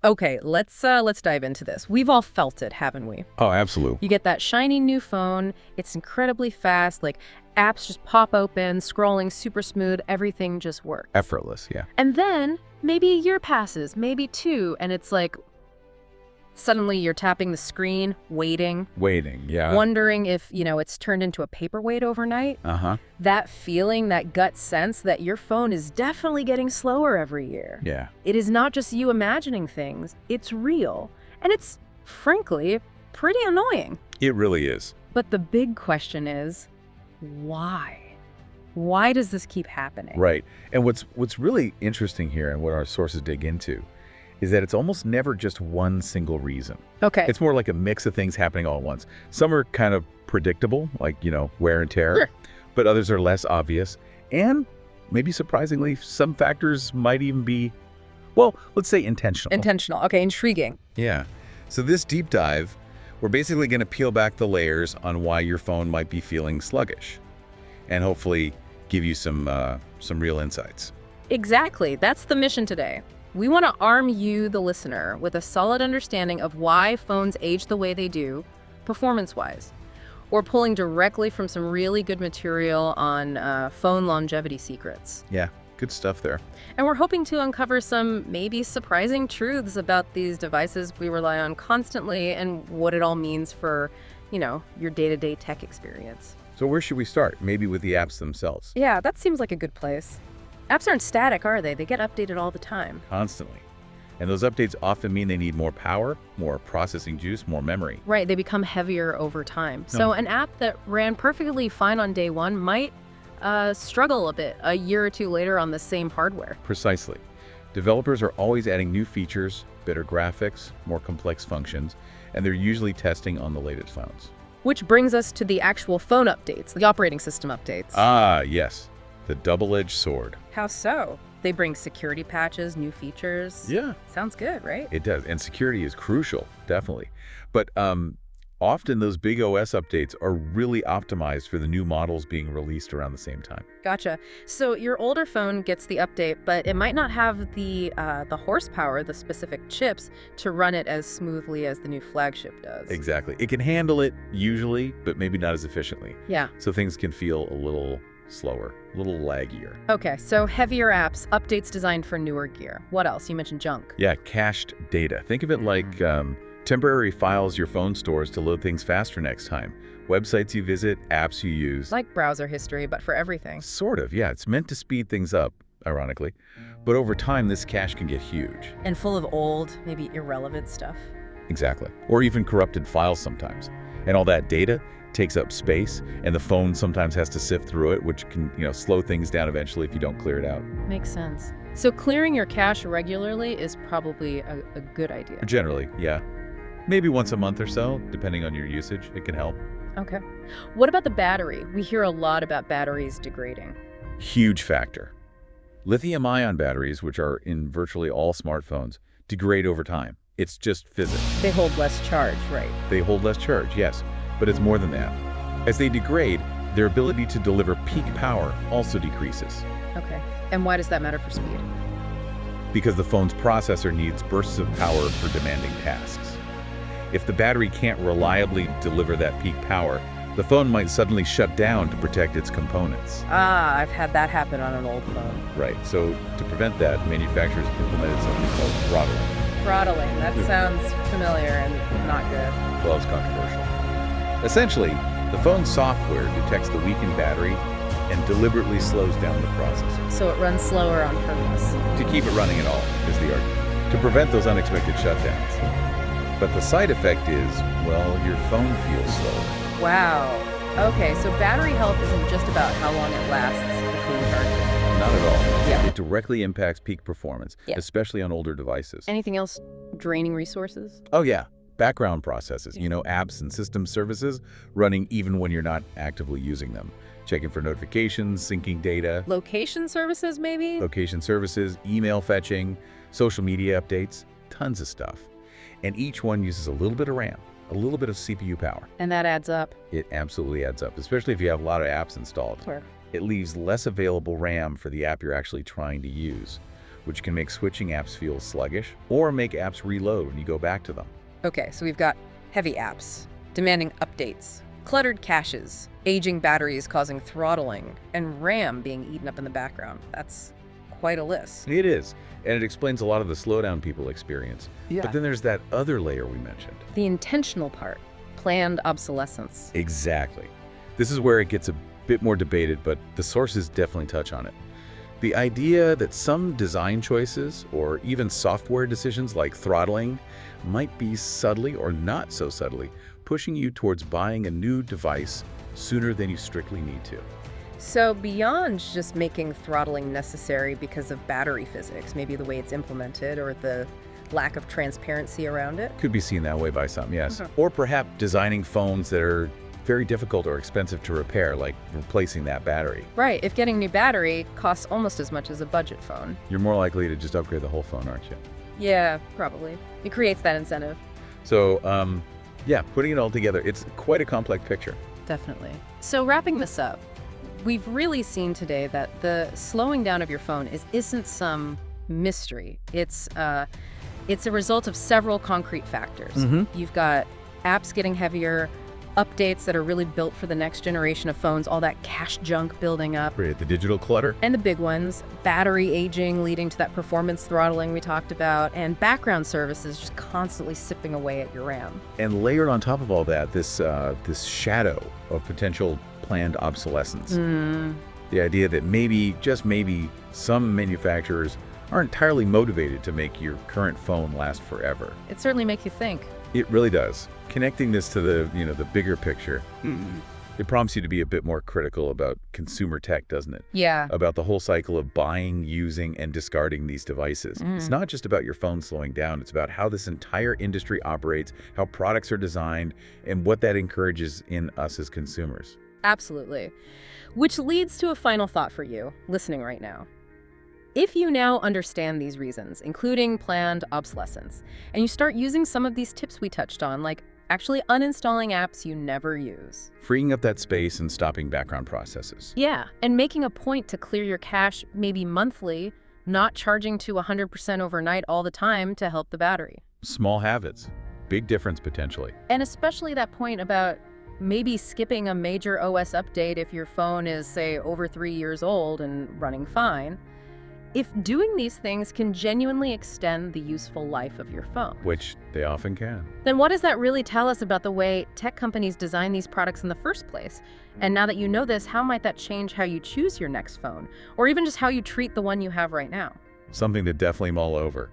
Okay, let's dive into this. We've all felt it, haven't we? Oh, absolutely. You get that shiny new phone, it's incredibly fast, like apps just pop open, scrolling super smooth, everything just works. Effortless, yeah. And then maybe a year passes, maybe two, and it's like suddenly you're tapping the screen, waiting, Yeah. wondering if, it's turned into a paperweight overnight. Uh-huh. That feeling, that gut sense that your phone is definitely getting slower every year. Yeah. It is not just you imagining things, it's real. And it's, frankly, pretty annoying. It really is. But the big question is, why? Why does this keep happening? Right. And what's really interesting here and what our sources dig into is that it's almost never just one single reason. Okay. It's more like a mix of things happening all at once. Some are kind of predictable, like, wear and tear, Sure. but others are less obvious. And maybe surprisingly, some factors might even be, well, let's say intentional. Intentional. Okay, intriguing. Yeah. So this deep dive, we're basically going to peel back the layers on why your phone might be feeling sluggish and hopefully give you some real insights. Exactly. That's the mission today. We want to arm you, the listener, with a solid understanding of why phones age the way they do, performance-wise. We're pulling directly from some really good material on phone longevity secrets. Yeah, good stuff there. And we're hoping to uncover some maybe surprising truths about these devices we rely on constantly and what it all means for, your day-to-day tech experience. So where should we start? Maybe with the apps themselves. Yeah, that seems like a good place. Apps aren't static, are they? They get updated all the time. Constantly. And those updates often mean they need more power, more processing juice, more memory. Right, they become heavier over time. So an app that ran perfectly fine on day one might struggle a bit a year or two later on the same hardware. Precisely. Developers are always adding new features, better graphics, more complex functions, and they're usually testing on the latest phones. Which brings us to the actual phone updates, the operating system updates. Ah, yes. The double-edged sword. How so? They bring security patches, new features. Yeah. Sounds good, right? It does. And security is crucial, definitely. But often those big OS updates are really optimized for the new models being released around the same time. Gotcha. So your older phone gets the update, but it might not have the horsepower, the specific chips, to run it as smoothly as the new flagship does. Exactly. It can handle it usually, but maybe not as efficiently. Yeah. So things can feel a little slower, a little laggier. Okay, so heavier apps, updates designed for newer gear. What else? You mentioned junk. Yeah, cached data. Think of it like temporary files your phone stores to load things faster next time. Websites you visit, apps you use. Like browser history, but for everything. Sort of, yeah. It's meant to speed things up, ironically. But over time, this cache can get huge. And full of old, maybe irrelevant stuff. Exactly. Or even corrupted files sometimes. And all that data takes up space, and the phone sometimes has to sift through it, which can, slow things down eventually if you don't clear it out. Makes sense. So clearing your cache regularly is probably a good idea. Generally, yeah. Maybe once a month or so, depending on your usage, it can help. Okay. What about the battery? We hear a lot about batteries degrading. Huge factor. Lithium-ion batteries, which are in virtually all smartphones, degrade over time. It's just physics. They hold less charge, right? They hold less charge, yes, but it's more than that. As they degrade, their ability to deliver peak power also decreases. Okay. And why does that matter for speed? Because the phone's processor needs bursts of power for demanding tasks. If the battery can't reliably deliver that peak power, the phone might suddenly shut down to protect its components. Ah, I've had that happen on an old phone. Right, so to prevent that, manufacturers implemented something called throttling. Throttling, that sounds familiar and not good. Well, it's controversial. Essentially, the phone's software detects the weakened battery and deliberately slows down the processor. So it runs slower on purpose. To keep it running at all, is the argument. To prevent those unexpected shutdowns. But the side effect is, well, your phone feels slower. Wow. Okay, so battery health isn't just about how long it lasts between charges. Not at all. Yeah. It directly impacts peak performance, especially on older devices. Anything else draining resources? Oh, yeah. Background processes, apps and system services running even when you're not actively using them. Checking for notifications, syncing data. Location services, maybe? Location services, email fetching, social media updates, tons of stuff. And each one uses a little bit of RAM, a little bit of CPU power. And that adds up. It absolutely adds up, especially if you have a lot of apps installed. Sure. It leaves less available RAM for the app you're actually trying to use, which can make switching apps feel sluggish or make apps reload when you go back to them. Okay, so we've got heavy apps, demanding updates, cluttered caches, aging batteries causing throttling, and RAM being eaten up in the background. That's quite a list. It is, and it explains a lot of the slowdown people experience. Yeah. But then there's that other layer we mentioned. The intentional part, planned obsolescence. Exactly. This is where it gets a bit more debated, but the sources definitely touch on it. The idea that some design choices or even software decisions like throttling might be subtly or not so subtly pushing you towards buying a new device sooner than you strictly need to. So beyond just making throttling necessary because of battery physics, maybe the way it's implemented or the lack of transparency around it. Could be seen that way by some, yes. Okay. Or perhaps designing phones that are very difficult or expensive to repair, like replacing that battery. Right, if getting a new battery costs almost as much as a budget phone. You're more likely to just upgrade the whole phone, aren't you? Yeah, probably. It creates that incentive. So, yeah, putting it all together, it's quite a complex picture. Definitely. So wrapping this up, we've really seen today that the slowing down of your phone isn't some mystery. It's a result of several concrete factors. You've got apps getting heavier, updates that are really built for the next generation of phones, all that cache junk building up. Right, the digital clutter. And the big ones, battery aging leading to that performance throttling we talked about, and background services just constantly sipping away at your RAM. And layered on top of all that, this shadow of potential planned obsolescence. The idea that maybe, just maybe, some manufacturers are entirely motivated to make your current phone last forever. It certainly makes you think. It really does. Connecting this to the bigger picture, it prompts you to be a bit more critical about consumer tech, doesn't it? Yeah. About the whole cycle of buying, using, and discarding these devices. It's not just about your phone slowing down. It's about how this entire industry operates, how products are designed, and what that encourages in us as consumers. Absolutely. Which leads to a final thought for you, listening right now. If you now understand these reasons, including planned obsolescence, and you start using some of these tips we touched on, like actually uninstalling apps you never use. Freeing up that space and stopping background processes. Yeah, and making a point to clear your cache maybe monthly, not charging to 100% overnight all the time to help the battery. Small habits. Big difference potentially. And especially that point about maybe skipping a major OS update if your phone is, say, over 3 years old and running fine. If doing these things can genuinely extend the useful life of your phone. Which they often can. Then what does that really tell us about the way tech companies design these products in the first place? And now that you know this, how might that change how you choose your next phone? Or even just how you treat the one you have right now? Something to definitely mull over.